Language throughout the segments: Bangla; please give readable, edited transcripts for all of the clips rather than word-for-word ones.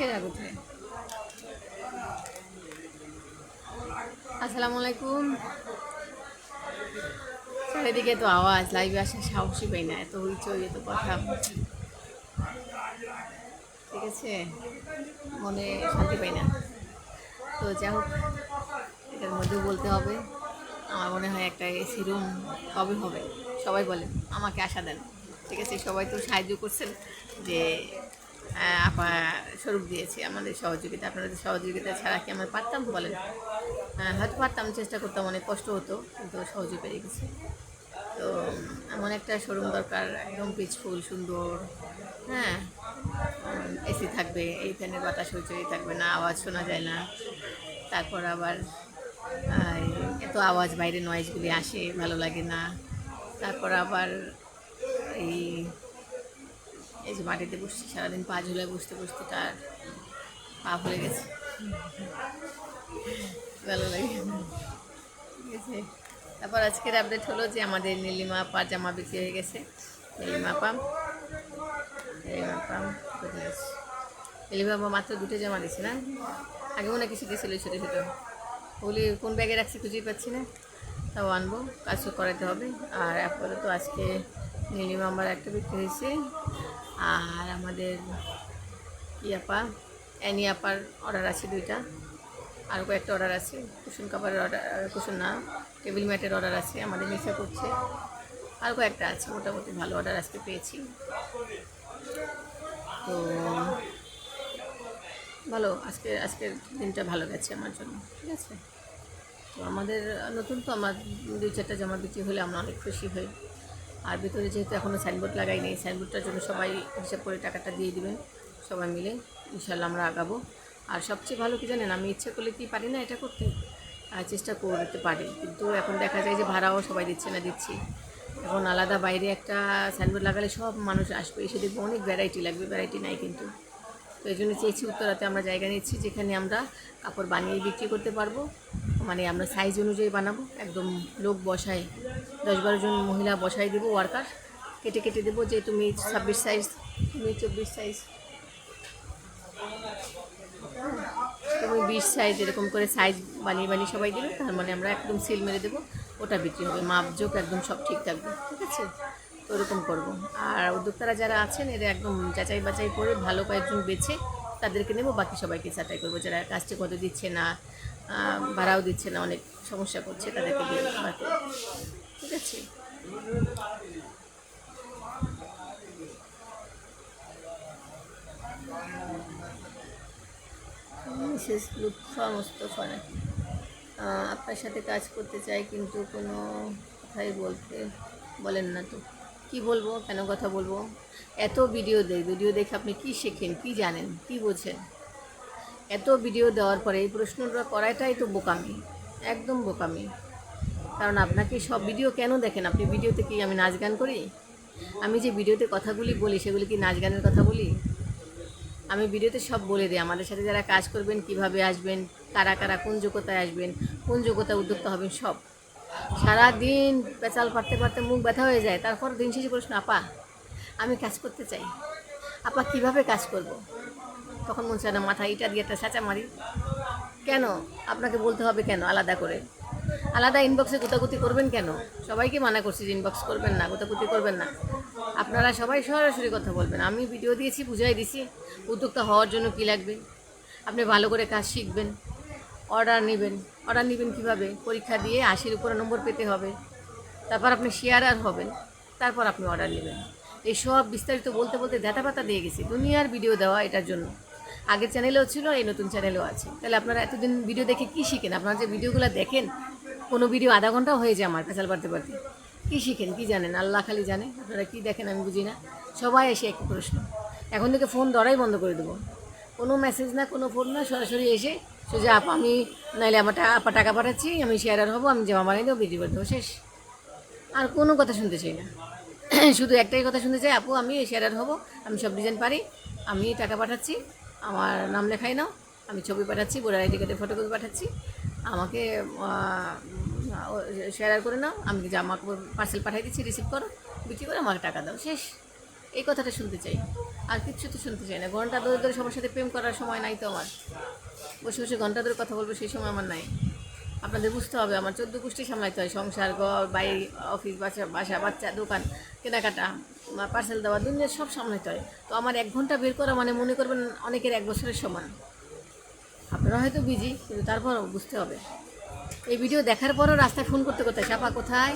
এরা কোথায়? আসসালামু আলাইকুম। চারিদিকে তো আওয়াজ, লাইভে আসার সাহসই পাই না, এত হইচই, এত কথা। ঠিক আছে, মনে শান্তি পাই না। তো যাই হোক, এটার মধ্যেও বলতে হবে। আমার মনে হয় একটা এসি রুম কবে হবে, সবাই বলেন আমাকে আশা দেন। ঠিক আছে, সবাই তো সাহায্য করছেন যে আপা স্বরূপ দিয়েছে আমাদের সহযোগিতা। আপনাদের সহযোগিতা ছাড়া কি আমরা পারতাম বলেন? হয়তো পারতাম, চেষ্টা করতাম, অনেক কষ্ট হতো, কিন্তু সহজে পেরে গেছি। তো এমন একটা শোরুম দরকার, একদম পিসফুল, সুন্দর। হ্যাঁ, এসি থাকবে, এই ফ্যানের বাতাস হইচই থাকবে না, আওয়াজ শোনা যায় না। তারপর আবার এত আওয়াজ, বাইরে নয়েজগুলি আসে, ভালো লাগে না। তারপর আবার এই এই যে মাটিতে বসছি সারাদিন, পা ঝুলায় বসতে বসতে তার পা ভরে গেছে, ভালো লাগে। ঠিক আছে, তারপর আজকের আপডেট হলো যে আমাদের নীলিমা আপার জামা বিক্রি হয়ে গেছে। নীলিমা আপা নীলিমা আপা মাত্র 2টো জামা দিচ্ছে না? আগে মনে কিছু দিয়েছিল ছোটো ছোটো, ওগুলি কোন ব্যাগে রাখছি খুঁজেই পাচ্ছি না। তাও আনবো, কাজও করাতে হবে। আর আপাতত আজকে নীলিমা আমার একটা বিক্রি হয়েছে। আর আমাদের আপা অ্যানি আপার অর্ডার আছে 2টা, আরও কয়েকটা অর্ডার আছে। কুশন কাপড়ের অর্ডার, কুশন না, টেবিল ম্যাটের অর্ডার আছে, আমাদের নিচে করছে। আর কয়েকটা আছে, মোটামুটি ভালো অর্ডার আজকে পেয়েছি। তো ভালো, আজকের দিনটা ভালো গেছে আমার জন্য। ঠিক আছে, তো আমাদের নতুন তো, আমার 2-4টা জামা বিক্রি হলে আমরা অনেক খুশি হই। আর ভিতরে যেহেতু এখনও সাইনবোর্ড লাগাইনি, সাইনবোর্ডটার জন্য সবাই হিসাব করে টাকাটা দিয়ে দেবেন, সবাই মিলে ইনশাল্লাহ আমরা আগাবো। আর সবচেয়ে ভালো কি জানেন, আমি ইচ্ছা করলে কি পারি না এটা করতে, চেষ্টা করতে পারি, কিন্তু এখন দেখা যায় যে ভাড়াও সবাই দিচ্ছে না, দিচ্ছি। এখন আলাদা বাইরে একটা সাইনবোর্ড লাগালে সব মানুষ আসবে, এসে দেখবো অনেক ভ্যারাইটি লাগবে, ভ্যারাইটি নাই কিন্তু। তো এই জন্য চেয়েছি উত্তরাতে আমরা জায়গা নিচ্ছি, যেখানে আমরা কাপড় বানিয়ে বিক্রি করতে পারবো। মানে আমরা সাইজ অনুযায়ী বানাবো, একদম লোক বসাই, 10-12 জন মহিলা বসাই দেবো, ওয়ার্কার কেটে কেটে দেবো, যে তুমি 26 সাইজ, তুমি 24 সাইজ, তুমি 20 সাইজ, এরকম করে সাইজ বানিয়ে বানিয়ে সবাই দেবে। তার মানে আমরা একদম সিল মেরে দেবো, ওটা বিক্রি হবে, মাপজোক একদম সব ঠিক থাকবে। ঠিক আছে, তো ওরকম করবো। আর উদ্যোক্তারা যারা আছেন এরা একদম যাচাই বাছাই করে ভালো কয়েকজন বেছে তাদেরকে নেবো, বাকি সবাইকে ছাঁটাই করবো। যারা কাজটি কত দিচ্ছে না, ভাড়াও দিচ্ছে না, অনেক সমস্যা করছে, তাদেরকে দিয়ে বাকি। ঠিক আছে, মিসেস লুৎফা মোস্তফা নাকি? আপনার সাথে কাজ করতে চাই, কিন্তু কোনো কথাই বলেন না তো। কি বলবো, কেন কথা বলবো? এত ভিডিও দেখে আপনি কি শেখেন, কি জানেন, কি বোঝেন? এত ভিডিও দেওয়ার পরে এই প্রশ্নটা করাটাই তো বোকামি, একদম বোকামি। কারণ আপনাকে সব ভিডিও কেন দেখেন? আপনি ভিডিওতে কি আমি নাচ গান করি? আমি যে ভিডিওতে কথাগুলি বলি সেগুলি কি নাচ গানের কথা বলি? আমি ভিডিওতে সব বলে দিই, আমাদের সাথে যারা কাজ করবেন কিভাবে আসবেন, কারা কারা কোন যোগ্যতায় আসবেন, কোন যোগ্যতায় উদ্যোক্তা হবেন, সব। সারাদিন পেঁচাল পারতে পারতে মুখ ব্যথা হয়ে যায়, তারপর দিন শেষে প্রশ্ন, আপা আমি কাজ করতে চাই, আপা কিভাবে কাজ করব? তখন মন চায় না মাথা ইটা দিয়ে একটা ছাঁচা মারি। কেন আপনাকে বলতে হবে, কেন আলাদা করে আলাদা ইনবক্সে গোতাগুতি করবেন কেন? সবাইকে মানা করছি যে ইনবক্স করবেন না, গোতাগুতি করবেন না। আপনারা সবাই সরাসরি কথা বলবেন। আমি ভিডিও দিয়েছি, বুঝাই দিছি উদ্যোক্তা হওয়ার জন্য কী লাগবে। আপনি ভালো করে কাজ শিখবেন, অর্ডার নেবেন কীভাবে, পরীক্ষা দিয়ে 80-র উপরে নম্বর পেতে হবে, তারপর আপনি শেয়ারার হবেন, তারপর আপনি অর্ডার নেবেন। এই সব বিস্তারিত বলতে বলতে দেখা পাতা দিয়ে গেছি, দুনিয়ার ভিডিও দেওয়া এটার জন্য। আগের চ্যানেলেও ছিল, এই নতুন চ্যানেলেও আছে। তাহলে আপনারা এতদিন ভিডিও দেখে কী শিখেন? আপনারা যে ভিডিওগুলো দেখেন, কোনো ভিডিও আধা ঘন্টাও হয়ে যায় আমার পেছাল পারতে পারতে। কী শিখেন, কী জানেন? আল্লাহ খালি জানে আপনারা কী দেখেন, আমি বুঝি না। সবাই এসে একই প্রশ্ন। এখন থেকে ফোন ধরাই বন্ধ করে দেবো, কোনো মেসেজ না, কোনো ফোন না, সরাসরি এসে সোজা আপা আমি, নাইলে আপা টাকা পাঠাচ্ছি, আমি শেয়ারার হবো, আমি জামা বানিয়ে দেবো, বিক্রি করে দেবো, শেষ। আর কোনো কথা শুনতে চাই না। শুধু একটাই কথা শুনতে চাই, আপু আমি শেয়ারার হব, আমি সব ডিজাইন পারি, আমি টাকা পাঠাচ্ছি, আমার নাম লেখাই নাও, আমি ছবি পাঠাচ্ছি, ভোটার আইডি কার্ডের ফটোকপি পাঠাচ্ছি, আমাকে শেয়ার করে নাও, আমি জামা পার্সেল পাঠিয়ে দিচ্ছি, রিসিভ করো, বিক্রি করে আমাকে টাকা দাও, শেষ। এই কথাটা শুনতে চাই। আর কিচ্ছু তো শুনতে চাই না। ঘন্টা ধরে ধরে সবার সাথে প্রেম করার সময় নাই তো আমার। বসে বসে ঘন্টা ধরে কথা বলবো সেই সময় আমার নাই। আপনাদের বুঝতে হবে আমার 14 গোষ্ঠী সামলাইতে হয়, সংসার, ঘর, বাড়ি, অফিস, বাসা, বাচ্চা, দোকান, কেনাকাটা, পার্সেল দেওয়া, দুনিয়ার সব সামলাইতে হয়। তো আমার 1 ঘন্টা বের করা মানে মনে করবেন অনেকের 1 বছরের সমান। আপনারা হয়তো বিজি, কিন্তু তারপরও বুঝতে হবে। এই ভিডিও দেখার পরও রাস্তায় ফোন করতে কোথায়, আপা কোথায়,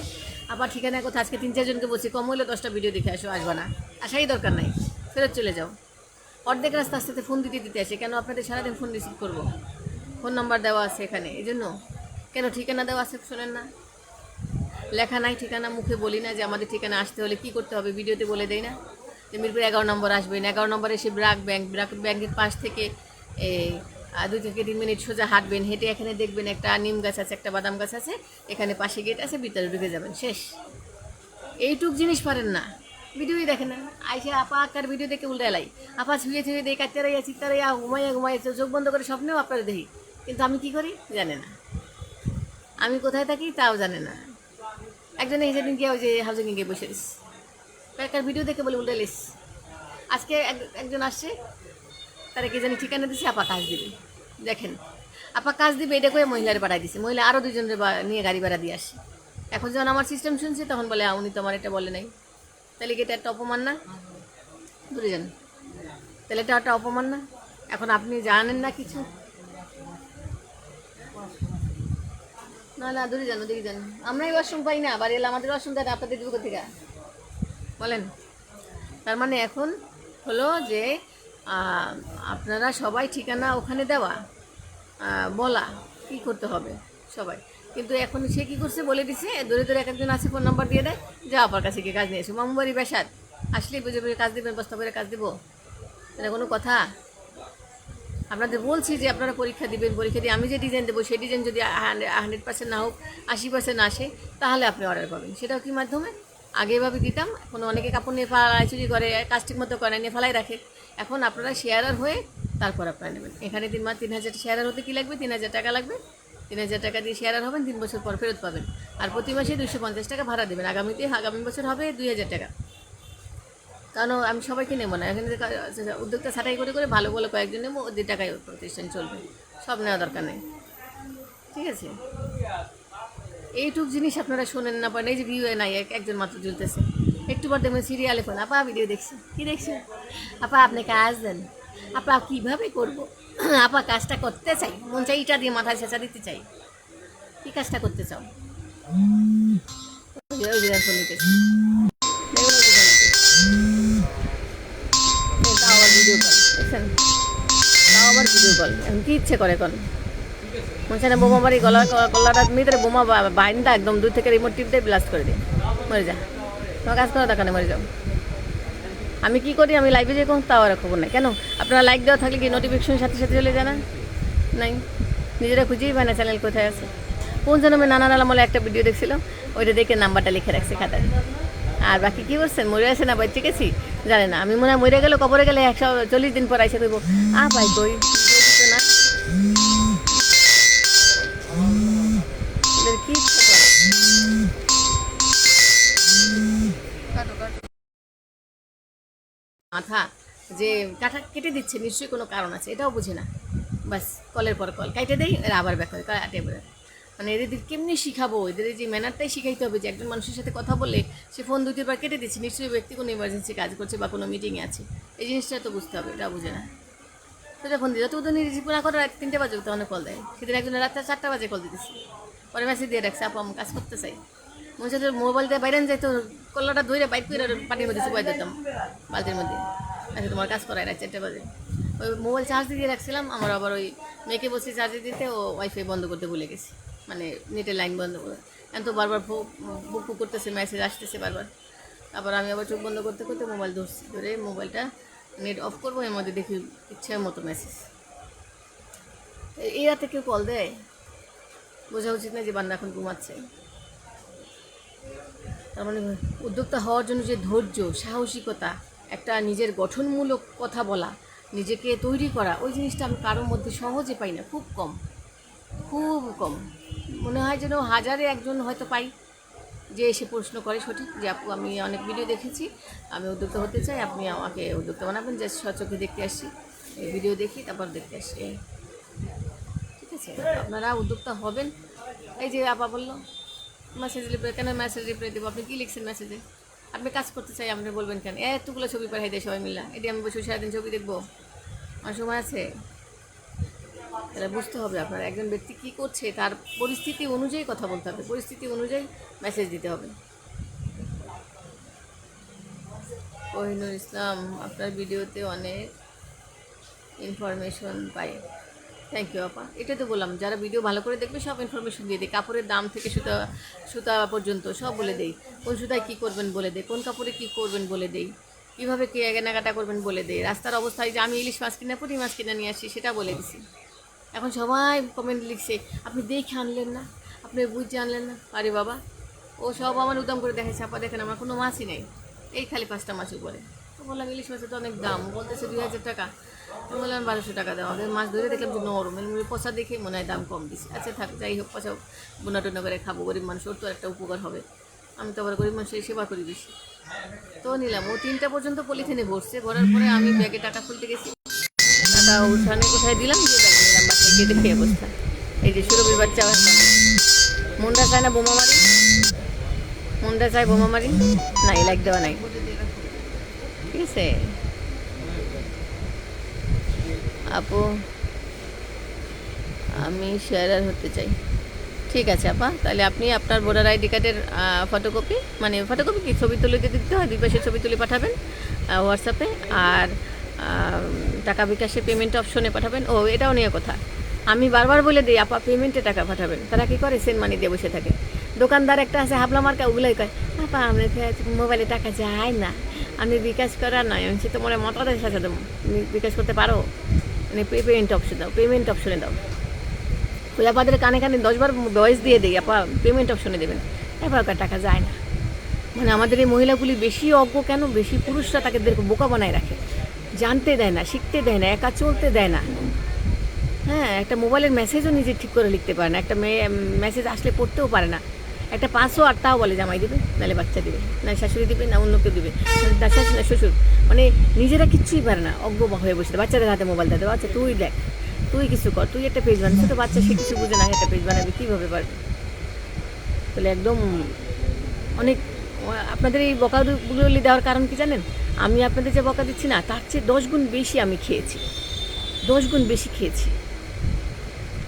আপা ঠিকানা কোথায়, আজকে 3-4 জনকে বলছি কম হলে 10টা ভিডিও দেখে আসবা না, আসারই দরকার নাই, ফেরত চলে যাও। অর্ধেক রাস্তা আস্তে আস্তে ফোন দিতে আসে, কেন আপনাদের সারাদিন ফোন রিসিভ করবো? ফোন নাম্বার দেওয়া আছে এখানে, এই জন্য। কেন ঠিকানা দেওয়া আছে শোনেন না? লেখা নাই ঠিকানা, মুখে বলি না যে আমাদের ঠিকানা আসতে হলে কী করতে হবে, ভিডিওতে বলে দেয় না যে মিরপুর 11 নম্বর আসবেন, 11 নম্বরে এসে ব্র্যাকের পাশ থেকে এই 2 থেকে 3 মিনিট সোজা হাঁটবেন, হেঁটে এখানে দেখবেন একটা নিম গাছ আছে, একটা বাদাম গাছ আছে, এখানে পাশে গেট আছে, ভিতরে ঢুকে যাবেন, শেষ। এইটুক জিনিস পারেন না, ভিডিওই দেখেন না। আইসে আপা আকার ভিডিও দেখে উল্টে এলাই, আপা ছুঁয়ে দেই, কাটতে রাইয়া চিত্তা রাইয়া ঘুমাইয়া চোখ বন্ধ করে স্বপ্নেও আপনারা দেখি, কিন্তু আমি কি করি জানে না, আমি কোথায় থাকি তাও জানে না। একজনে সেদিন গিয়ে ওই যে হাউজিং গিয়ে বসে দিস, কয়েকটা ভিডিও দেখে বলে উল্টে লিস। আজকে একজন আসছে, তারা কি জানি ঠিকানা দিছে, আপা কাজ দিবে, দেখেন আপা কাজ দিবে এটা করে মহিলার পাঠাই দিছে, মহিলা আরও 2 জনের নিয়ে গাড়ি ভাড়া দিয়ে আসে। এখন যখন আমার সিস্টেম শুনছে তখন বলে উনি তো আমার এটা বলে নাই, তাহলে কি এটা একটা অপমান না? দূরে যান, তাহলে এটা একটা অপমান না? এখন আপনি জানেন না কিছু, না দূরে যান, ওদিকে যান। আমরাই ওয়াশরুম পাই না, বাড়ি এলে আমাদের ওয়াশরুম দেয় না, আপনাদের দিব থেকে বলেন। তার মানে এখন হলো যে আপনারা সবাই ঠিকানা ওখানে দেওয়া, বলা কী করতে হবে সবাই, কিন্তু এখন সে কী করছে বলে দিছে, ধরে ধরে এক একজন আছে ফোন নাম্বার দিয়ে দেয়, যা আপার কাছে গিয়ে কাজ নিয়ে এসো, মামুবাড়ি বেসাদ আসলেই বুঝে বুঝে কাজ দেবেন, বস্তা করে কাজ দেবো, এটা কোনো কথা? আপনাদের বলছি যে আপনারা পরীক্ষা দিবেন, পরীক্ষা দিয়ে আমি যে ডিজাইন দেবো সেই ডিজাইন যদি 100% না হোক 80% আসে, তাহলে আপনি অর্ডার পাবেন। সেটাও কি মাধ্যমে? আগে এভাবে দিতাম, এখন অনেকে কাপড় নিয়ে ফেলাই চুরি করে, কাজ ঠিক মতো করে নিয়ে ফেলাই রাখে। এখন আপনারা শেয়ারার হয়ে তারপর আপনারা নেবেন। এখানে 3,000 শেয়ারার হতে কী লাগবে? 3,000 টাকা লাগবে। 3,000 টাকা দিয়ে শেয়ারার হবেন, 3 বছর পর ফেরত পাবেন। আর প্রতি মাসে 250 টাকা ভাড়া দেবেন। আগামী বছর হবে 2,000 টাকা। কারণ আমি সবাইকে নেবো না, এখানে উদ্যোক্তা ছাঁটাই করে করে ভালো ভালো কয়েকজন নেবো, ওদের টাকায় প্রতিষ্ঠান চলবে, সব নেওয়া দরকার নেই, ঠিক আছে? এইটুক জিনিস আপনারা শোনেন না, পারেন। এই যে ভিউ নাই, একজন মাত্র ঝুলতেছে, একটু পর দেখবেন সিরিয়ালে ফোন, আপা ভিডিও দেখছি, কী দেখছি আপা, আপনি কাজ দেন আপা, কীভাবে করবো আপা, কাজটা করতে চাই, মন চাই ইটা দিয়ে মাথায় ছেঁচা দিতে চাই, কী কাজটা করতে চাও? ওই যে ফোন দিতেছি, তাও আবার ভিডিও কল, দেখছেন, তাও আবার ভিডিও কল। এখন কী ইচ্ছে করে কোন মনসানে বোমা বাড়ি গলাটা মেয়েদের বোমা বাইনটা একদম দূর থেকে রিমোট টিপ দিয়ে ব্লাস্ট করে দিই, মরে যা, তোমার কাজ করার দরকার নেই, মরে যাও। আমি কি করি, আমি লাইভে যে কোন তাও আর খবর নাই। কেন আপনারা লাইক দেওয়া থাকলে কি নোটিফিকেশনের সাথে সাথে চলে যায় না? নাই, নিজেরা খুঁজেই পায় না চ্যানেল কোথায় আছে। কোন জন্মে নানান আলামলে একটা ভিডিও দেখছিল, ওইটা দেখে নাম্বারটা লিখে রাখছে খাতায়। আর বাকি কী করছেন, মরে আছে না বেঁচে গেছি জানে না। আমি মনে হয় মরে গেলে, কবরে গেলে 140 দিন পর আইসে কইব, পাই কই না, কি মাথা যে কাটা কেটে দিচ্ছে, নিশ্চয়ই কোনো কারণ আছে, এটাও বুঝে না। বাস কলের পর কল কাইটে দেই, এরা আবার ব্যাক করে কাটে। মানে এদের কেমনি শিখাবো, এদের যে ম্যানারটাই শিখাইতে হবে যে একজন মানুষের সাথে কথা বলে সে ফোন 2-3 বার কেটে দিচ্ছে, নিশ্চয়ই ব্যক্তি কোনো ইমার্জেন্সি কাজ করছে বা কোনো মিটিংয়ে আছে, এই জিনিসটা তো বুঝতে হবে, এটা বুঝে না। তো যখন দিল তো রিসিভ না করে 3টে বাজে তখন কল দেয়। সেদিন একজনের রাত্রে 4টা বাজে কল দিতেছি, পরে মেসেজ দিয়ে রাখছে, আপু আমি কাজ করতে চাই। মনে হচ্ছে মোবাইল দিয়ে বাইরে যাই তো কল্লাটা ধরে বাইক করে পানির মধ্যে শুকাই দিতাম বালতির মধ্যে। আচ্ছা তোমার কাজ করায় রাত 4টা বাজে, ওই মোবাইল চার্জ দিয়ে রাখছিলাম, আমার আবার ওই মেয়েকে বসে চার্জে দিতে, ও ওয়াইফাই বন্ধ করতে ভুলে গেছি, মানে নেটের লাইন বন্ধ করে। এখন তো বারবার বুক করতেছে, মেসেজ আসতেছে বারবার। তারপর আমি আবার চোখ বন্ধ করতে করতে মোবাইল ধরছি, ধরে মোবাইলটা নেট অফ করবো, এর মধ্যে দেখি ইচ্ছের মতো মেসেজ। এই রাতে কেউ কল দেয়, বোঝা উচিত না যে বান্দা এখন ঘুমাচ্ছে। তার মানে উদ্যোক্তা হওয়ার জন্য যে ধৈর্য, সাহসিকতা, একটা নিজের গঠনমূলক কথা বলা, নিজেকে তৈরি করা, ওই জিনিসটা আমি কারোর মধ্যে সহজে পাই না, খুব কম, খুব কম। মনে হয় যেন 1000-এ একজন হয়তো পাই, যে এসে প্রশ্ন করে সঠিক যে আপু আমি অনেক ভিডিও দেখেছি, আমি উদ্যোক্তা হতে চাই, আপনি আমাকে উদ্যোক্তা বানাবেন, যে সচক্ষে দেখতে আসছি, এই ভিডিও দেখি তারপর দেখতে আসছি। ঠিক আছে, আপনারা উদ্যোক্তা হবেন। এই যে আপা বললো মেসেজ রিপ্লাই, কেন মেসেজ রিপ্লাই দেবো? আপনি কী লিখছেন মেসেজে? আপনি কাজ করতে চাই আপনি বলবেন কেন? এতগুলো ছবি পাঠাই দেয় সবাই মিলা, এটি আমি বসে সারাদিন ছবি দেখবো? আমার সময় আছে? এটা বুঝতে হবে আপনার একজন ব্যক্তি কী করছে তার পরিস্থিতি অনুযায়ী কথা বলতে হবে, পরিস্থিতি অনুযায়ী মেসেজ দিতে হবে। কোহিনুর ইসলাম, আপনার ভিডিওতে অনেক ইনফরমেশন পাই। থ্যাংক ইউ আপা। এটা তো বললাম, যারা ভিডিও ভালো করে দেখবে সব ইনফরমেশন দিয়ে দিই, কাপড়ের দাম থেকে সুতা সুতা পর্যন্ত সব বলে দেই, কোন সুতায় কী করবেন বলে দেয়, কোন কাপড়ে কী করবেন বলে দেই, কীভাবে কে কেনাকাটা করবেন বলে দেয়, রাস্তার অবস্থায় যে আমি ইলিশ মাছ কিনে পুঁটি মাছ কিনে নিয়ে আসি সেটা বলে দিছি। এখন সবাই কমেন্ট লিখছে আপনি দেখে আনলেন না, আপনি বুঝে আনলেন না। আরে বাবা, ও সব আমার উদাম করে দেখাচ্ছে, আপা দেখেন আমার কোনো মাছই নেই, এই খালি 5টা মাছ উপরে। তো বললাম ইলিশ মাছের তো অনেক দাম, বলতেছে 2000 টাকা। আমি বললাম 1200 টাকা দেওয়া হবে। মাছ ধরে দেখলাম যে নরম, এমনি পচা দেখে মনে হয় দাম কম দিচ্ছে। আচ্ছা থাক, যাই হোক, পচা বোনা টোনা করে খাবো, গরিব মানুষ, ওর তো একটা উপকার হবে, আমি তো আবার গরিব মানুষের সেবা করি বেশি। তো নিলাম, ও 3টা পর্যন্ত পলিথিনে ভরছে, ভরার পরে আমি ব্যাগে টাকা খুলতে গেছি, টাকা উঠানে কোথায় দিলাম, দিয়ে ব্যাগ নিলাম, বাসায় গিয়ে দেখি অবস্থা। এই যে সুরভির বাচ্চা, মনটা চায় না বোমা মারি, মনটা চায় বোমা মারি, নাই লাইক দেওয়া নাই। ঠিক আছে আপু, আমি শেয়ারার হতে চাই। ঠিক আছে আপা, তাহলে আপনি আপনার ভোটার আইডি কার্ডের ফটোকপি, মানে ফটোকপি কি ছবি তুলে দিতে হয়, 2 পাশে ছবি তুলে পাঠাবেন হোয়াটসঅ্যাপে, আর টাকা বিকাশে পেমেন্ট অপশনে পাঠাবেন। ও এটাও নিয়ে কথা, আমি বারবার বলে দিই আপা পেমেন্টে টাকা পাঠাবেন, তারা কী করে সেন্ড মানি দিয়ে বসে থাকে। দোকানদার একটা আছে হাবলা মার্কা, ওগুলোই কয় আপা আপনার মোবাইলে টাকা যায় না, আমি বিকাশ করার নয়, আমি সে তোমার মতাদের সাথে দেবো, তুমি বিকাশ করতে পারো, মানে পেমেন্ট অপশন দাও, পেমেন্ট অপশনে দাও। ওই আপাদের কানে কানে 10 বার ভয়েস দিয়ে দিই আপা পেমেন্ট অপশনে দেবেন, এবার টাকা যায় না। মানে আমাদের এই মহিলাগুলি বেশি অজ্ঞ কেন, বেশি পুরুষরা তাদেরকে বোকা বানায় রাখে, জানতে দেয় না, শিখতে দেয় না, একা চলতে দেয় না। হ্যাঁ, একটা মোবাইলের মেসেজও নিজে ঠিক করে লিখতে পারে না, একটা মেসেজ আসলে পড়তেও পারে না, একটা পাসওয়ার্ড তাও বলে জামাই দিবে, নাহলে বাচ্চা দিবে, না শাশুড়ি দিবে, না অন্য কেউ দিবে, না শাশুড়ি না শ্বশুর, মানে নিজেরা কিচ্ছুই পারে না, অজ্ঞ হয়ে বসে বাচ্চাদের হাতে মোবাইল দেয়, বাচ্চা তুই দেখ, তুই কিছু কর, তুই একটা পেজ বানাবি, ছোটো বাচ্চা সে কিছু বুঝে না, একটা পেজ বানাবি কীভাবে পারবে? তাহলে একদম অনেক আপনাদের এই বকাগুলো দেওয়ার কারণ কি জানেন? আমি আপনাদের যে বকা দিচ্ছি না, তার চেয়ে 10 গুণ বেশি আমি খেয়েছি, 10 গুণ বেশি খেয়েছি।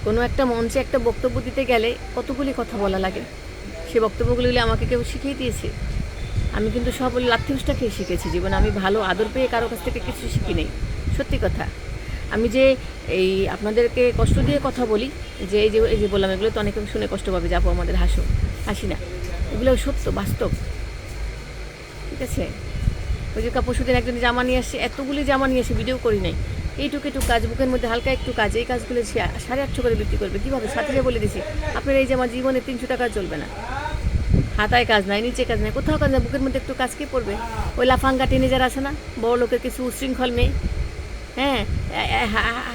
কোনো একটা মঞ্চে একটা বক্তব্য দিতে গেলে কতগুলি কথা বলা লাগে, সে বক্তব্যগুলি আমাকে কেউ শিখিয়ে দিয়েছে? আমি কিন্তু সব লাথি উষ্টা খেয়ে শিখেছি জীবনে, আমি ভালো আদর পেয়ে কারো কাছ থেকে কিছু শিখি নেই, সত্যি কথা। আমি যে এই আপনাদেরকে কষ্ট দিয়ে কথা বলি, যে এই যে বললাম, এগুলো তো অনেকে শুনে কষ্ট পাবে, যাবো আমাদের হাসি না, এগুলো সত্য বাস্তব। ঠিক আছে, ওই যে পরশুদিন একজন জামা নিয়ে আসছে, এতগুলি জামা নিয়ে এসে ভিডিও করি নাই, এইটুকু কাজ, বুকের মধ্যে হালকা একটু কাজ, এই কাজগুলো 850 করে বিক্রি করবে কীভাবে? সাথে বলে দিছি আপনার এই জামা জীবনে 300 টাকা চলবে না, হাতায় কাজ নাই, নিচে কাজ নাই, কোথাও কাজ নাই, বুকের মধ্যে একটু কাজ কে পড়বে? ওই লাফাঙ্গা টিনেজার আছে না, বড় লোকের কিছু উশৃঙ্খল মেয়ে, হ্যাঁ,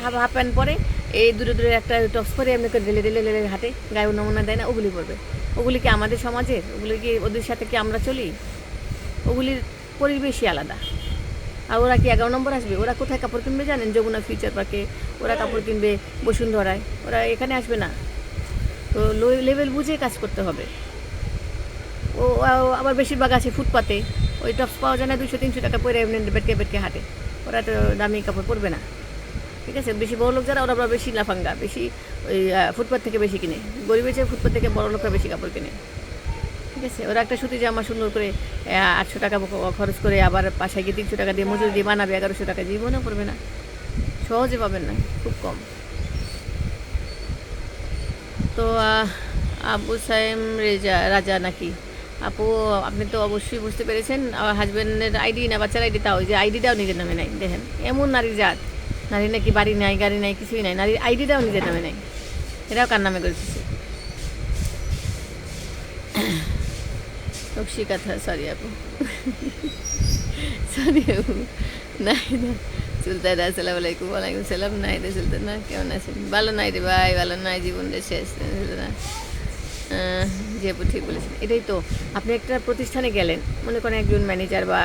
হাফ প্যান্ট পরে, এই দূরে দূরে একটা টপস পরে এমনি করে ঢেলে ঢেলে ঢেলে হাঁটে, গায়ে নমুনা দেয় না, ওগুলি পড়বে। ওগুলি কি আমাদের সমাজের? ওগুলি কি ওদের সাথে কি আমরা চলি? ওগুলির পরিবেশই আলাদা। আর ওরা কি 11 নম্বর আসবে? ওরা কোথায় কাপড় কিনবে জানেন? যমুনা ফিউচার পার্কে ওরা কাপড় কিনবে, বসুন্ধরায়, ওরা এখানে আসবে না। তো লো লেভেল বুঝে কাজ করতে হবে। ও আবার বেশিরভাগ আছে ফুটপাতে, ওই টপস পাওয়া যায় না, 200-300 টাকা পরে এমনি বেটকে বেটকে হাঁটে, ওরা তো দামি কাপড় পরবে না। ঠিক আছে, বেশি বড় লোক যারা, ওরা বেশি লাফাঙ্গা, বেশি ওই ফুটপাত থেকে বেশি কিনে, গরিবের চেয়ে ফুটপাত থেকে বড় লোকরা বেশি কাপড় কিনে। ঠিক আছে, ওরা একটা সুতি জামা সুন্দর করে 800 টাকা খরচ করে আবার পাশায় গিয়ে 300 টাকা দিয়ে মজুরি দিয়ে বানাবে, 1100 টাকা জীবনেও পড়বে না, সহজে পাবেন না, খুব কম। তো আবু সাইম রাজা নাকি আপু, আপনি তো অবশ্যই বুঝতে পেরেছেন, আমার হাজব্যান্ডের আইডি না বাচ্চার আইডি, তাও যে আইডিটাও নিজের নামে নাই, দেখেন এমন নারীর জাত, নারী নাকি বাড়ি নাই, গাড়ি নাই, কিছুই নাই, নারীর আইডিটাও নিজের নামে নাই, এটাও কার নামে করেছে? টক্সি কথা, সরি আপু, সরি আপু। নাইদা সুলতান, আসসালামু আলাইকুম। ওয়ালাইকুম সালাম। নাইদা সুলতানা, কেমন আছেন? ভালো নাই রে ভাই, ভালো নাই, জীবনটা শেষ। যে ঠিক বলেছেন, এটাই তো। আপনি একটা প্রতিষ্ঠানে গেলেন, মনে করেন একজন ম্যানেজার বা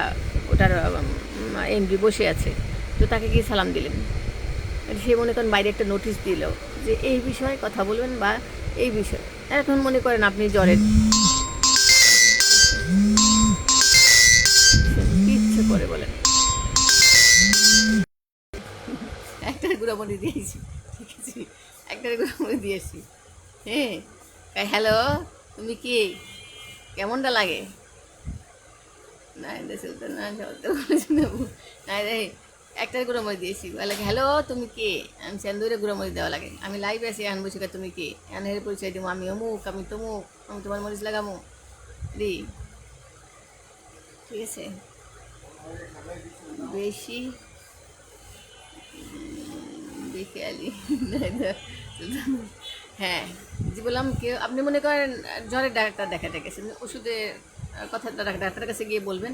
ওটার এমডি বসে আছে, তো তাকে গিয়ে সালাম দিলেন। সে মনে করেন বাইরে একটা নোটিশ দিল যে এই বিষয়ে কথা বলবেন বা এই বিষয়ে। এখন মনে করেন আপনি জ্বরের কি ইচ্ছে করে বলেন, একটা গুঁড়ামণি দিয়েছি, ঠিক আছে, একটা গুঁড়ামণি দিয়েছি। হ্যাঁ, হ্যালো, তুমি কি, কেমনটা লাগে? না সুলতান না চলতে বলেছি না রে, একটার গুঁড়োমরি দিয়েছি, বলে হ্যালো তুমি কে, আমি সেন্দুরে গুঁড়োমরি দেওয়া লাগে, আমি লাইভ আছি এখন বসে, তুমি কে, এনের পরিচয় দিব, আমি অমুক, আমি তমুক, আমি তোমার মরিচ লাগামো দি, ঠিক আছে। বেশি বেখেয়ালি হ্যাঁ, যে বললাম কেউ, আপনি মনে করেন জ্বরের ডাক্তার দেখাতে গেছেন, ওষুধের কথাটা ডাক্তারের কাছে গিয়ে বলবেন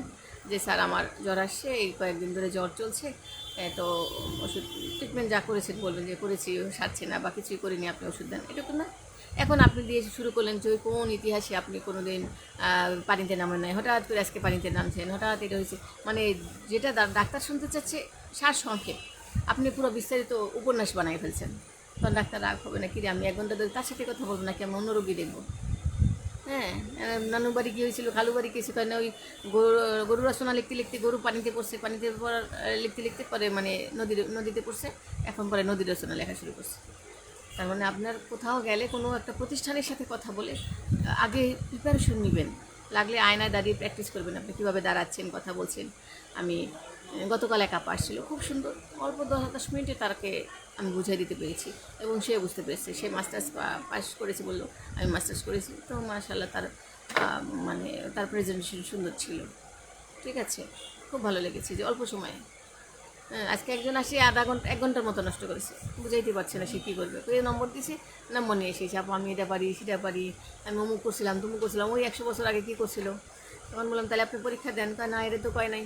যে স্যার আমার জ্বর আসছে, এই কয়েকদিন ধরে জ্বর চলছে, তো ওষুধ ট্রিটমেন্ট যা করেছেন বলবেন যে করেছি, সারছে না বা কিছুই করিনি, আপনি ওষুধ দেন, এটুকু না। এখন আপনি দিয়ে শুরু করলেন যে কোন ইতিহাসে আপনি কোনো দিন পানিতে নামেন নাই, হঠাৎ করে আজকে পানিতে নামছেন, হঠাৎ এটা হয়েছে, মানে যেটা ডাক্তার শুনতে চাচ্ছে সার সংক্ষেপ, আপনি পুরো বিস্তারিত উপন্যাস বানিয়ে ফেলছেন। তখন ডাক্তার রাগ হবে না, কি রে আমি 1 ঘন্টা ধরে তার সাথে কথা বলবো নাকি আমি অন্য রোগী দেখবো? হ্যাঁ, নানু বাড়ি কী হয়েছিল, খালু বাড়ি কী হয়েছিল, কারণ ওই গরু রচনা লিখতে লিখতে গরু পানিতে পড়ছে, পানিতে পড়ার লিখতে লিখতে পরে মানে নদীতে পড়ছে, এখন পরে নদীর রচনা লেখা শুরু করছে। তার মানে আপনার কোথাও গেলে কোনো একটা প্রতিষ্ঠানের সাথে কথা বলে আগে প্রিপারেশন নেবেন, লাগলে আয়নায় দাঁড়িয়ে প্র্যাকটিস করবেন আপনি কীভাবে দাঁড়াচ্ছেন, কথা বলছেন। আমি গতকাল এক আপা আসছিল, খুব সুন্দর, অল্প 10-10 মিনিটে তাকে আমি বুঝিয়ে দিতে পেরেছি এবং সে বুঝতে পেরেছে। সে মাস্টার্স পাস করেছে, বললো আমি মাস্টার্স করেছি, তো মাশাআল্লাহ তার মানে তার প্রেজেন্টেশন সুন্দর ছিল, ঠিক আছে, খুব ভালো লেগেছে যে অল্প সময়ে। হ্যাঁ, আজকে একজন আসে 1 ঘন্টার মতো নষ্ট করেছে, বুঝাইতে পারছে না সে কী করবে, তো এই নম্বর দিয়েছে, নম্বর নিয়ে এসেছে, আপু আমি এটা পারি সেটা পারি, আমি অমুক করছিলাম তুমুক করছিলাম, ওই 100 বছর আগে কী করছিল। তখন বললাম তাহলে আপনি পরীক্ষা দেন, তা না এটা তো কয় নাই,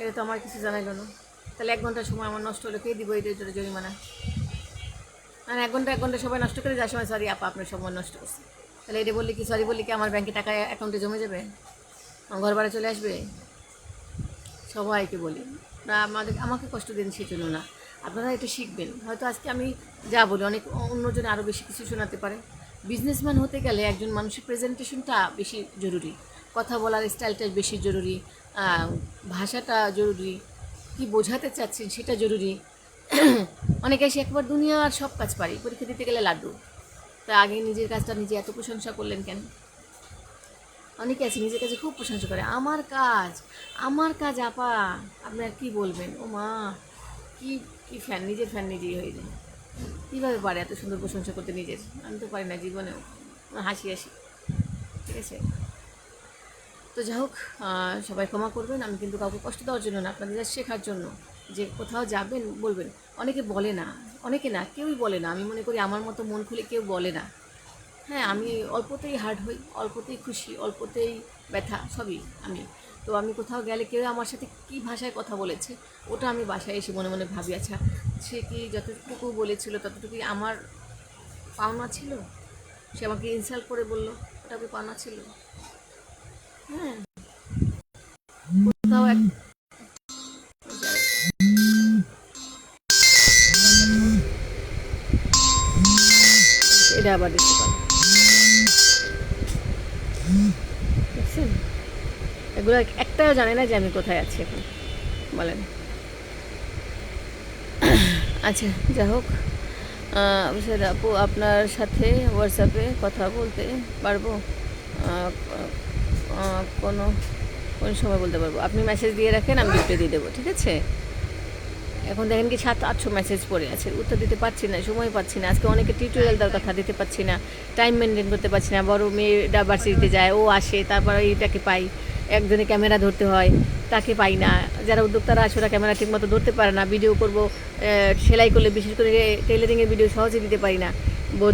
এটা তো আমার কিছু জানাইল না, তাহলে 1 ঘন্টার সময় আমার নষ্ট হলো, কে দিব এটা জরিমানা? আর 1 ঘন্টা সবাই নষ্ট করে যাওয়ার সময় সরি আপা আপনার সময় নষ্ট করছে, তাহলে এটা বললে কি, সরি বললে কি আমার ব্যাংকে টাকা অ্যাকাউন্টে জমে যাবে, আমার ঘর ভাড়া চলে আসবে? সবাইকে বলি না, আমাকে কষ্ট দিন সেজন্য না, আপনারা এটা শিখবেন। হয়তো আজকে আমি যা বলি অনেক অন্যজনে আরও বেশি কিছু শোনাতে পারে। বিজনেসম্যান হতে গেলে একজন মানুষের প্রেজেন্টেশনটা বেশি জরুরি, কথা বলার স্টাইলটা বেশি জরুরি, ভাষাটা জরুরি, কি বোঝাতে চাচ্ছেন সেটা জরুরি। অনেকে এসে একবার দুনিয়ার সব কাজ পারি, পরীক্ষা দিতে গেলে লাড্ডু, তা আগে নিজের কাজটা নিজে এত প্রশংসা করলেন কেন? অনেকে আছে নিজের কাছে খুব প্রশংসা করে, আমার কাজ আপা, আপনি আর কী বলবেন, ও মা, কি কি ফ্যান, নিজের ফ্যান নিজেই হয়ে যায়। কীভাবে পারে এত সুন্দর প্রশংসা করতে নিজের? আমি তো পারি না জীবনেও, হাসি হাসি, ঠিক আছে। তো যাই হোক, সবাই ক্ষমা করবেন, আমি কিন্তু কাউকে কষ্ট দেওয়ার জন্য না, আপনাদের যা শেখার জন্য, যে কোথাও যাবেন বলবেন। অনেকে বলে না, অনেকে না, কেউই বলে না, আমি মনে করি আমার মতো মন খুলে কেউ বলে না। হ্যাঁ, আমি অল্পতেই হার্ড হই, অল্পতেই খুশি, অল্পতেই ব্যথা, সবই আমি। তো আমি কোথাও গেলে কেউ আমার সাথে কী ভাষায় কথা বলেছে, ওটা আমি বাসায় এসে মনে মনে ভাবি, আচ্ছা সে কি যতটুকু বলেছিল ততটুকুই আমার পাওনা ছিল, সে আমাকে ইনসাল্ট করে বললো, ওটা কি পাওনা ছিল? হ্যাঁ, কোথাও এটা আবার দেখতে পাবো, দেখছেন, এগুলো একটাও জানে না যে আমি কোথায় আছি এখন, বলেন। আচ্ছা, যাই হোক, সেটা আপু আপনার সাথে হোয়াটসঅ্যাপে কথা বলতে পারবো? কোনো কোন সময় বলতে পারবো? আপনি মেসেজ দিয়ে রাখেন, আমি রিপ্লাই দিয়ে দেবো, ঠিক আছে। এখন দেখেন কি 700-800 মেসেজ পড়ে আছে, উত্তর দিতে পারছি না, সময় পাচ্ছি না। আজকে অনেকে টিউটোরিয়াল দেওয়ার কথা, দিতে পারছি না, টাইম মেনটেন করতে পারছি না। বড় মেয়েটা ভার্সিটিতে যায়, ও আসে, তারপর এইটাকে পাই, একজনে ক্যামেরা ধরতে হয়, তাকে পাই না। যারা উদ্যোক্তারা আসে ওরা ক্যামেরা ঠিকমতো ধরতে পারে না, ভিডিও করব, সেলাই করলে বিশেষ করে টেলারিংয়ের ভিডিও সহজে দিতে পারি না,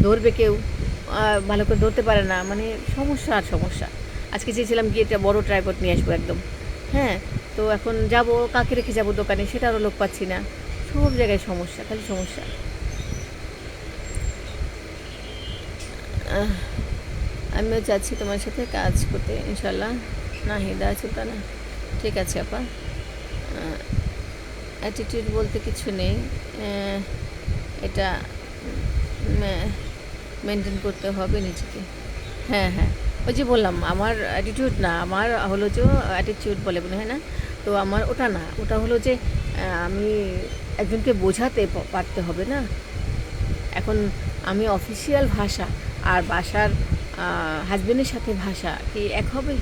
ধরবে কেউ, ভালো করে ধরতে পারে না, মানে সমস্যা আর সমস্যা। আজকে চেয়েছিলাম গিয়ে একটা বড় ট্রাইপড নিয়ে আসবো একদম, হ্যাঁ, তো এখন যাব, কাকে রেখে যাবো দোকানে, সেটারও লোক পাচ্ছি না, সব জায়গায় সমস্যা, খালি সমস্যা। আমিও চাচ্ছি তোমার সাথে কাজ করতে ইনশাল্লাহ। নাহিদা সুলতানা, ঠিক আছে আপা। অ্যাটিটিউড বলতে কিছু নেই, এটা মেনটেন করতে হবে নিজেকে। হ্যাঁ হ্যাঁ, ওই যে বললাম আমার অ্যাটিটিউড না, আমার হলো যে অ্যাটিটিউড বলে মনে হয় না, তো আমার ওটা না, ওটা হলো যে আমি একজনকে বোঝাতে পারতে হবে না। এখন আমি অফিসিয়াল ভাষা আর বাসার হাজবেন্ডের সাথে ভাষা কি এক হবে?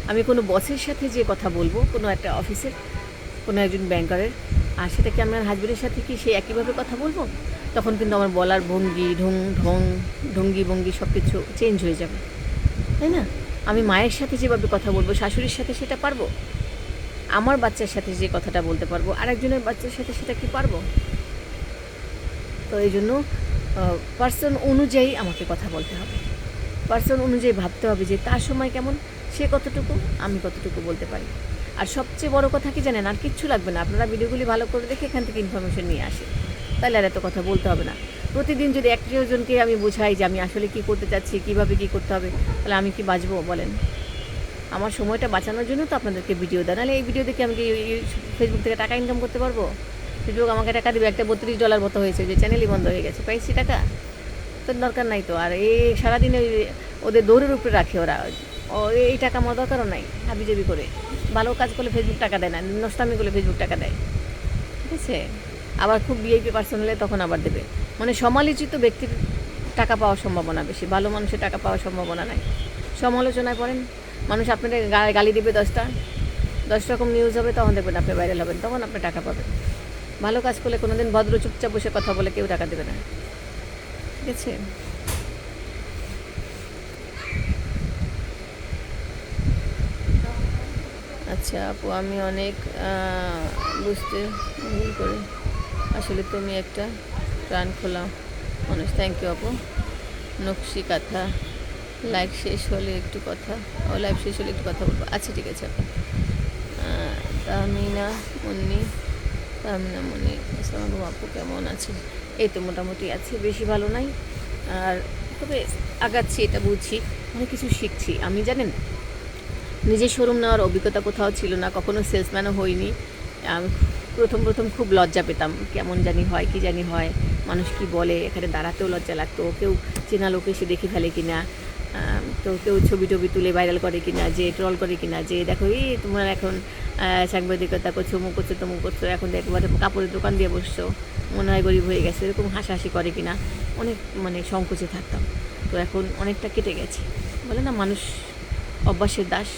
আমি কোনো বসের সাথে যে কথা বলবো, কোনো একটা অফিসের কোনো একজন ব্যাংকারের, আর সেটা কি আমার হাজবেন্ডের সাথে কি সে একইভাবে কথা বলবো? তখন কিন্তু আমার বলার ভঙ্গি ঢঙ্গি ভঙ্গি সব কিছু চেঞ্জ হয়ে যাবে, তাই না? আমি মায়ের সাথে যেভাবে কথা বলবো, শাশুড়ির সাথে সেটা পারবো? আমার বাচ্চার সাথে যে কথাটা বলতে পারবো, আরেকজনের বাচ্চার সাথে সেটা কি পারবো? তো এই জন্য পার্সন অনুযায়ী আমাকে কথা বলতে হবে, পার্সন অনুযায়ী ভাবতে হবে যে তার সময় কেমন, সে কতটুকু, আমি কতটুকু বলতে পারি। আর সবচেয়ে বড় কথা কি জানেন, আর কিচ্ছু লাগবে না, আপনারা ভিডিওগুলি ভালো করে দেখে এখান থেকে ইনফরমেশন নিয়ে আসে, তাহলে আর এত কথা বলতে হবে না। প্রতিদিন যদি একজনকে আমি বোঝাই যে আমি আসলে কী করতে চাচ্ছি, কীভাবে কী করতে হবে, তাহলে আমি কি বাঁচবো বলেন? আমার সময়টা বাঁচানোর জন্য তো আপনাদেরকে ভিডিও দেয়, নাহলে এই ভিডিও দেখে আমি কি ফেসবুক থেকে টাকা ইনকাম করতে পারবো? ফেসবুক আমাকে টাকা দেবে, একটা $32 মতো হয়েছে, যে চ্যানেলই বন্ধ হয়ে গেছে, পাইছি টাকা তো দরকার নাই তো। আর এই সারাদিন ওদের দৌড়ের উপরে রাখে ওরা, এই টাকা আমার দরকারও নাই, হাবিজাবি করে। ভালো কাজ করলে ফেসবুক টাকা দেয় না, নষ্টামি করলে ফেসবুক টাকা দেয়, ঠিক আছে? আবার খুব ভিআইপি পার্সন হলে তখন আবার দেবে। মানে সমালোচিত ব্যক্তির টাকা পাওয়ার সম্ভাবনা বেশি, ভালো মানুষের টাকা পাওয়ার সম্ভাবনা নাই। সমালোচনায় পড়েন, মানুষ আপনাদের গালি দেবে 10 রকম নিউজ হবে, তখন দেখবেন আপনি ভাইরাল হবেন, তখন আপনি টাকা পাবেন। ভালো কাজ করলে কোনো দিন ভদ্র চুপচাপ বসে কথা বলে কেউ টাকা দেবে না, ঠিক আছে? আচ্ছা আপু, আমি অনেক বুঝতে ভুল করে, আসলে তুমি একটা প্রাণ খোলা মানুষ। থ্যাংক ইউ আপু। নকশি কাঁথা, লাইভ শেষ হলে একটু কথা বলবো। আচ্ছা ঠিক আছে আপু। তাহমিনা মনি, আসসালামু আপু, কেমন আছেন? এই তো মোটামুটি আছি, বেশি ভালো নাই, আর তবে আগাচ্ছি, এটা বুঝছি, অনেক কিছু শিখছি। আমি জানেন, নিজের শোরুম নেওয়ার অভিজ্ঞতা কোথাও ছিল না, কখনো সেলসম্যানও হইনি। আমি প্রথম খুব লজ্জা পেতাম, কেমন জানি হয়, কি জানি হয়, মানুষ কি বলে, এখানে দাঁড়াতেও লজ্জা লাগতো, কেউ চেনা লোক এসে দেখে ফেলে কিনা, তো কেউ ছবি টবি তুলে ভাইরাল করে কিনা, যে ট্রল করে কিনা, যে দেখো এই তোমার এখন সাংবাদিকতা করছো, মুখ করছো, তমুক করছো, এখন একবারে কাপড়ের দোকান দিয়ে বসছো, মনে হয় গরিব হয়ে গেছে, এরকম হাসাহাসি করে কিনা, অনেক মানে সংকোচে থাকতাম। তো এখন অনেকটা কেটে গেছে, বলে না মানুষ অভ্যাসের দাস,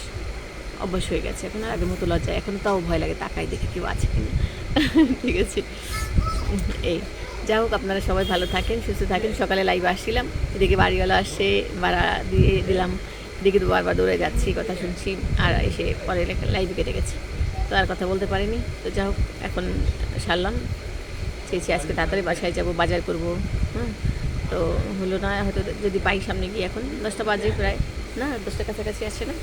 অভ্যাস হয়ে গেছে, এখন আর আগের মতো লজ্জা, এখন তাও ভয় লাগে, তাকাই দেখি কেউ আছে কিনা। ঠিক আছে, এই যাই হোক, আপনারা সবাই ভালো থাকেন, সুস্থ থাকেন। সকালে লাইভে আসছিলাম, এদিকে বাড়িওয়ালা আসছে, ভাড়া দিয়ে দিলাম, এদিকে তো বারবার দৌড়ে যাচ্ছি, কথা শুনছি, আর এসে পরে লাইভে কেটে গেছে, তো আর কথা বলতে পারিনি। তো যাই হোক, এখন সারলাম, চেয়েছি আজকে তাড়াতাড়ি বাসায় যাব, বাজার করব। তো হলো না, হয়তো যদি পাই সামনে গিয়ে, এখন 10টা বাজে প্রায়, না 10টার কাছাকাছি আসছে না।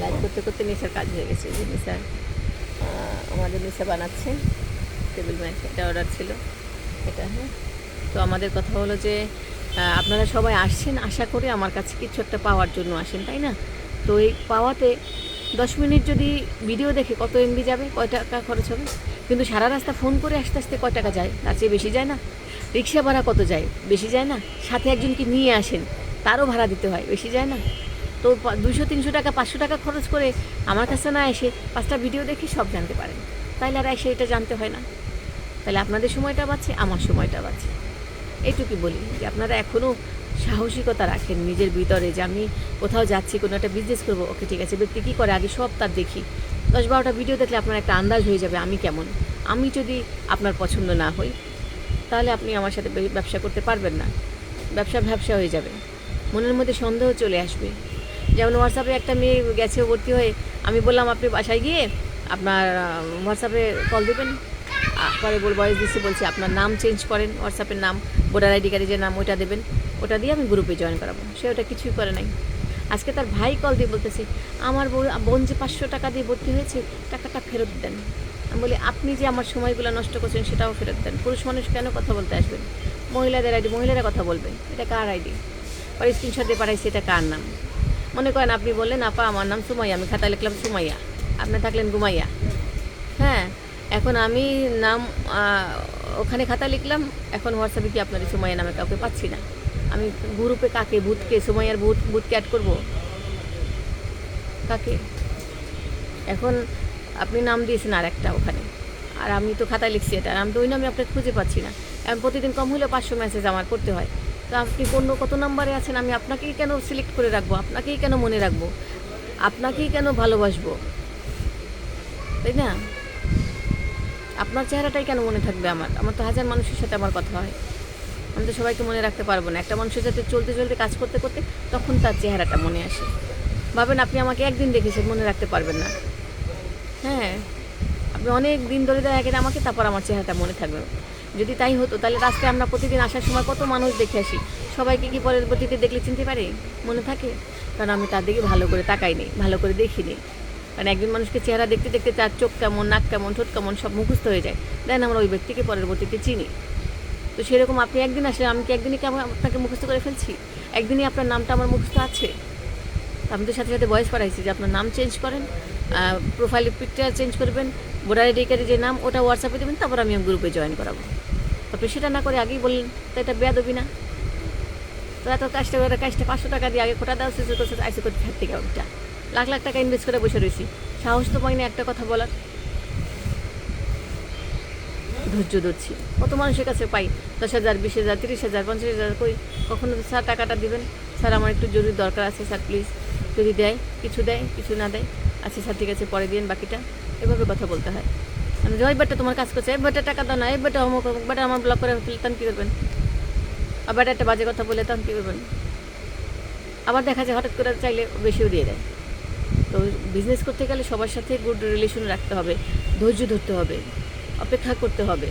লাইভ করতে করতে নিসার কাজ হয়ে গেছে, যে নিসার আমাদের নিসা বানাচ্ছে টেবিল ম্যাট, এটা অর্ডার ছিল এটা। হ্যাঁ, তো আমাদের কথা হলো যে আপনারা সবাই আসছেন, আশা করে আমার কাছে কিছু একটা পাওয়ার জন্য আসেন, তাই না? তো এই পাওয়াতে 10 মিনিট যদি ভিডিও দেখে কত এমবি যাবে, কয় টাকা খরচ হবে? কিন্তু সারা রাস্তা ফোন করে আসতে আসতে কয় টাকা যায়? তার চেয়ে বেশি যায় না? রিক্সা ভাড়া কত যায়? বেশি যায় না? সাথে একজনকে নিয়ে আসেন, তারও ভাড়া দিতে হয়, বেশি যায় না? তো 200-300 টাকা 500 টাকা খরচ করে আমার কাছে না এসে 5টা ভিডিও দেখে সব জানতে পারেন, তাইলে আর এসে এটা জানতে হয় না। তাহলে আপনাদের সময়টা বাঁচে, আমার সময়টা বাঁচে। এইটুকুই বলি যে আপনারা এখনও সাহসিকতা রাখেন নিজের ভিতরে, যে আমি কোথাও যাচ্ছি, কোনো একটা বিজনেস করবো, ওকে ঠিক আছে, ব্যক্তি কী করে আগে সব তার দেখি, 10-12টা ভিডিও দেখলে আপনার একটা আন্দাজ হয়ে যাবে আমি কেমন। আমি যদি আপনার পছন্দ না হই, তাহলে আপনি আমার সাথে ব্যবসা করতে পারবেন না, ব্যবসা হয়ে যাবে, মনের মধ্যে সন্দেহ চলে আসবে। যেমন হোয়াটসঅ্যাপে একটা মেয়ে গেছে ভর্তি হয়ে, আমি বললাম আপনি বাসায় গিয়ে আপনার হোয়াটসঅ্যাপে কল দেবেন, পরে ভয়েস দিচ্ছি, বলছি আপনার নাম চেঞ্জ করেন, হোয়াটসঅ্যাপের নাম, ভোটার আইডি কার্ডে যে নাম ওটা দেবেন, ওটা দিয়ে আমি গ্রুপে জয়েন করাবো। সে ওটা কিছুই করে নাই। আজকে তার ভাই কল দিয়ে বলতেছে আমার বোন যে 500 টাকা দিয়ে ভর্তি হয়েছে, টাকাটা ফেরত দেন। আমি বলি আপনি যে আমার সময়গুলো নষ্ট করছেন সেটাও ফেরত দেন। পুরুষ মানুষ কেন কথা বলতে আসবেন? মহিলাদের আইডি মহিলারা কথা বলবে, এটা কার আইডি? পরে স্ক্রিনশট দিয়ে পাঠাইছি, এটা কার নাম? মনে করেন আপনি বললেন আপা আমার নাম সুমাইয়া, আমি খাতায় লিখলাম সুমাইয়া, আপনি থাকলেন গুমাইয়া। হ্যাঁ, এখন আমি নাম ওখানে খাতা লিখলাম, এখন হোয়াটসঅ্যাপে কি আপনার সুমাইয়া নামে কাউকে পাচ্ছি না। আমি গ্রুপে কাকে ভূতকে সুমাইয়ার ভূতকে অ্যাড করবো? কাকে? এখন আপনি নাম দিয়েছেন আর একটা ওখানে, আর আমি তো খাতায় লিখছি এটা, আমি তো ওই নামে আপনাকে খুঁজে পাচ্ছি না। আমি প্রতিদিন কম হলেও 500 মেসেজ আমার করতে হয়। তো আপনি কত নাম্বারে আছেন? আমি আপনাকেই কেন সিলেক্ট করে রাখবো? আপনাকেই কেন মনে রাখবো? আপনাকেই কেন ভালোবাসবো? তাই না? আপনার চেহারাটাই কেন মনে থাকবে আমার? আমার তো হাজার মানুষের সাথে আমার কথা হয়, আমি তো সবাইকে মনে রাখতে পারবো না। একটা মানুষের সাথে চলতে চলতে কাজ করতে করতে তখন তার চেহারাটা মনে আসে। ভাবেন আপনি আমাকে একদিন দেখেছেন, মনে রাখতে পারবেন না। হ্যাঁ, আপনি অনেক দিন ধরে দেখেন আমাকে, তারপর আমার চেহারাটা মনে থাকবে। যদি তাই হতো তাহলে রাস্তায় আমরা প্রতিদিন আসার সময় কত মানুষ দেখে আসি, সবাইকে কি পরবর্তীতে দেখলে চিনতে পারে? মনে থাকে? কারণ আমি তার দিকে ভালো করে তাকাইনি, ভালো করে দেখিনি। কারণ একজন মানুষকে চেহারা দেখতে দেখতে তার চোখ কেমন, নাক কেমন, ঠোঁট কেমন সব মুখস্থ হয়ে যায়, দেন আমরা ওই ব্যক্তিকে পরবর্তীতে চিনি। তো সেরকম আপনি একদিন আসলে আমি কি একদিনই কেমন আপনাকে মুখস্থ করে ফেলছি? একদিনই আপনার নামটা আমার মুখস্থ আছে। আমি তো সাথে সাথে ভয়েস পাঠাইছি যে আপনার নাম চেঞ্জ করেন, প্রোফাইল পিকচার চেঞ্জ করবেন, ভোটার আইডি কার্ডে যে নাম ওটা হোয়াটসঅ্যাপে দেবেন, তারপর আমি গ্রুপে জয়েন করাবো। আপনি সেটা না করে আগেই বললেন, তো এটা বেয়াদবি না? তো এত কাজটা 500 টাকা দিয়ে আগে খোটা দেওয়া সুযোগ করছে, আইসে করতে থাকতে ওটা লাখ লাখ টাকা ইনভেস্ট করে বসে রয়েছি, সাহস তো পাই না একটা কথা বলার। ধৈর্য ধরছি, কত মানুষের কাছে পাই 10,000, 20,000, 30,000, 50,000, কই কখনো স্যার টাকাটা দিবেন, স্যার আমার একটু জরুরি দরকার আছে স্যার প্লিজ, যদি দেয় কিছু না দেয় আচ্ছা স্যার ঠিক আছে পরে দিন বাকিটা, এভাবে কথা বলতে হয়। মানে যে ওই বেটা তোমার কাজ করছে, এই বেটা টাকা দাও না, এই বেটা অমুক অমুক, বেটা আমার ব্লক করে ফেলে, তখন কী করবেন? আবার একটা বাজে কথা বলে তখন কী করবেন? আবার দেখা যায় হঠাৎ করে চাইলে বেশিও দিয়ে দেয়। তো বিজনেস করতে গেলে সবার সাথে গুড রিলেশন রাখতে হবে, ধৈর্য ধরতে হবে, অপেক্ষা করতে হবে।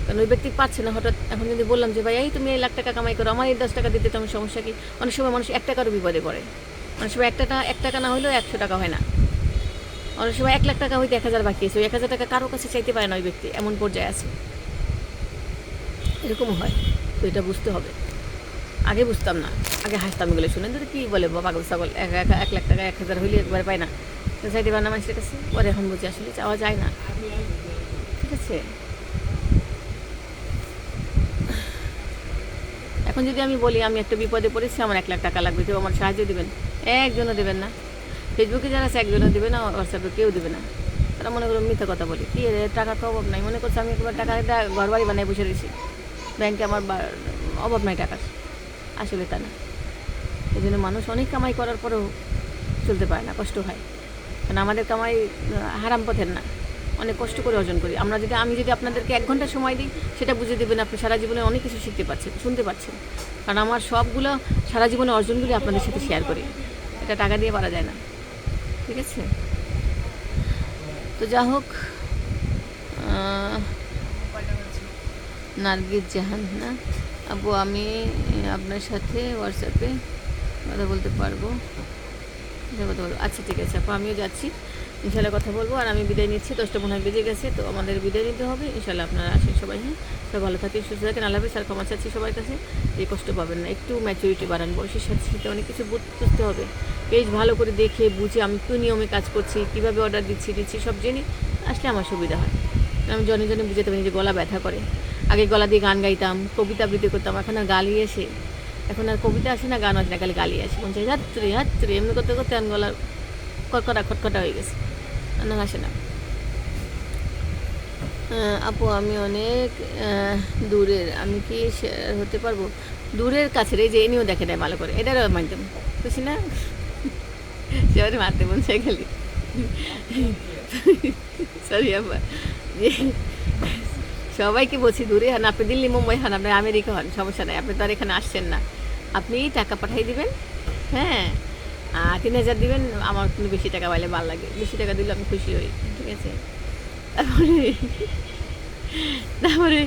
কারণ ওই ব্যক্তি পাচ্ছে না, হঠাৎ এখন যদি বললাম যে ভাই এই তুমি 1 লাখ টাকা কামাই করো, আমার এই 10 টাকা দিতে তোমার সমস্যা কি? অনেক সময় মানুষ 1 টাকারও বিপদে পড়ে, অনেক সময় 1 টাকা না হলেও 100 টাকা হয় না, অনেক সময় 1 লাখ টাকা হইতে 1,000 বাকি আছে, ওই 1,000 টাকা কারো কাছে চাইতে পারে না ওই ব্যক্তি, এমন পর্যায়ে আছে, এরকমও হয়। তো এটা বুঝতে হবে। আগে বুঝতাম না, আগে হাসতাম এগুলো শুনে, তো কী বলে পাগল ছাগল, 1 লাখ টাকা 1,000 হইলে একবার পায় না, চাইতে পারে না মানুষের কাছে। পরে এখন বুঝি আসলে চাওয়া যায় না। ঠিক আছে, এখন যদি আমি বলি আমি একটা বিপদে পড়েছি, আমার 1 লাখ টাকা লাগবে, কেউ আমার সাহায্য দেবেন? একজনও দেবেন না। ফেসবুকে যারা আছে একজনও দেবে না, হোয়াটসঅ্যাপে কেউ দেবে না। তারা মনে করো মিথ্যা কথা বলি, কি টাকা তো অভাব নাই, মনে করছে আমি একবার টাকা ঘর বাড়ি বানাই বসে রয়েছি, ব্যাংকে আমার অভাব নাই টাকার। আসলে তা না। এই জন্য মানুষ অনেক কামাই করার পরেও চলতে পারে না, কষ্ট হয়। কারণ আমাদের কামাই হারাম পথের না, অনেক কষ্ট করে অর্জন করি আমরা। আমি যদি আপনাদেরকে 1 ঘন্টা সময় দিই, সেটা বুঝে দেবেন আপনি সারা জীবনে অনেক কিছু শিখতে পারছেন, শুনতে পারছেন। কারণ আমার সবগুলো সারা জীবনে অর্জনগুলি আপনাদের সাথে শেয়ার করি, এটা টাকা দিয়ে পারা যায় না। ঠিক আছে, তো যা হোক, নার্গিস জাহান না আপু, আমি আপনার সাথে হোয়াটসঅ্যাপে কথা বলতে পারবো? আচ্ছা ঠিক আছে আপু, আমিও যাচ্ছি, ইনশাল্লাহ কথা বলবো। আর আমি বিদায় নিচ্ছি, 10টা মনে হয় বেজে গেছে, তো আমাদের বিদায় নিতে হবে। ইনশাল্লাহ আপনারা আসেন সবাই, হ্যাঁ সবাই ভালো থাকেন, সুস্থ থাকেন, আল্লাহ হাফেজ। আর ক্ষমা চাচ্ছি সবার কাছে, এই কষ্ট পাবেন না, একটু ম্যাচুরিটি বাড়ান, বয়সের সাথে সাথে অনেক কিছু বুঝতে হবে। পেজ ভালো করে দেখে বুঝে আমি কী নিয়মে কাজ করছি, কীভাবে অর্ডার দিচ্ছি সব জেনে আসলে আমার সুবিধা হয়। আমি জনে বুঝাতে পারি যে গলা ব্যথা করে। আগে গলা দিয়ে গান গাইতাম, কবিতা আবৃত্তি করতাম, এখন আর গালি আসে, এখন আর কবিতা আসে না, গান আসে না, খালি গালি আসে, মন চাই হাতরে এমনি করতে করতে আমি গলার খটখটা হয়ে গেছে, না আসে না। আপু আমি অনেক দূরের, আমি কি শেয়ার হতে পারবো? দূরের কাছের, এই যে এনেও দেখে দেয় ভালো করে, এটারও মাধ্যম বুঝছি না, সে মারতে মন চাই খালি। সরি আপা, সবাইকে বলছি দূরে হন, আপনি দিল্লি মুম্বাই হন, আপনি আমেরিকা হন, সমস্যা নাই, আপনি তো আর এখানে আসছেন না। আপনি টাকা পাঠিয়ে দিবেন, হ্যাঁ 3,000 দিবেন, আমার কিন্তু বেশি টাকা পাইলে ভালো লাগে, বেশি টাকা দিলে আমি খুশি হই। ঠিক আছে, তারপরে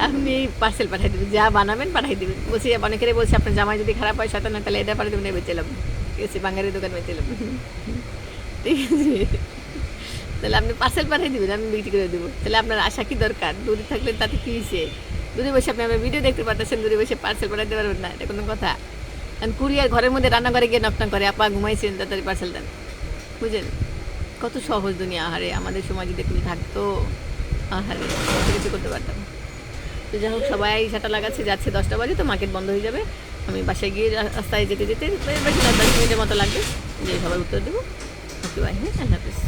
আপনি পার্সেল পাঠিয়ে দেবেন, যা বানাবেন পাঠিয়ে দেবেন। বলছি অনেকেরে বলছি আপনার জামাই যদি খারাপ হয় শয়তান, তাহলে এটা পাঠিয়ে দেবেন, বেচেলাম। ঠিক আছে, বাঙালি দোকান বেচেলাম। ঠিক আছে, তো তাহলে আপনি পার্সেল পাঠিয়ে দেবেন, আমি বিক্রি করে দেবো। তাহলে আপনার আশা কি দরকার? দূরে থাকলে তাতে কী হয়েছে? দূরে বসে আপনি আমার ভিডিও দেখতে পারতেছেন, দূরে বসে পার্সেল পাঠাতে পারবেন না, এটা কোনো কথা? কারণ কুরিয়ার ঘরের মধ্যে রান্নাঘরে গিয়ে নকটাং করে, আপা ঘুমাইছেন তাড়াতাড়ি পার্সেল দেন। বুঝলেন কত সহজ দুনিয়া। আহারে আমাদের সময় যদি একটু থাকতো, আহারে কত কিছু করতে পারতাম। তো যাই হোক, সবাই সাটা লাগাচ্ছে, যাচ্ছে 10টা বাজে, তো মার্কেট বন্ধ হয়ে যাবে। আমি বাসায় গিয়ে রাস্তায় যেতে যেতে বেশি না 10 মিনিটের মতো লাগবে, যে সবাই উত্তর দেবো। ওকে বাই, হ্যাঁ, আল্লাহ হাফিজ।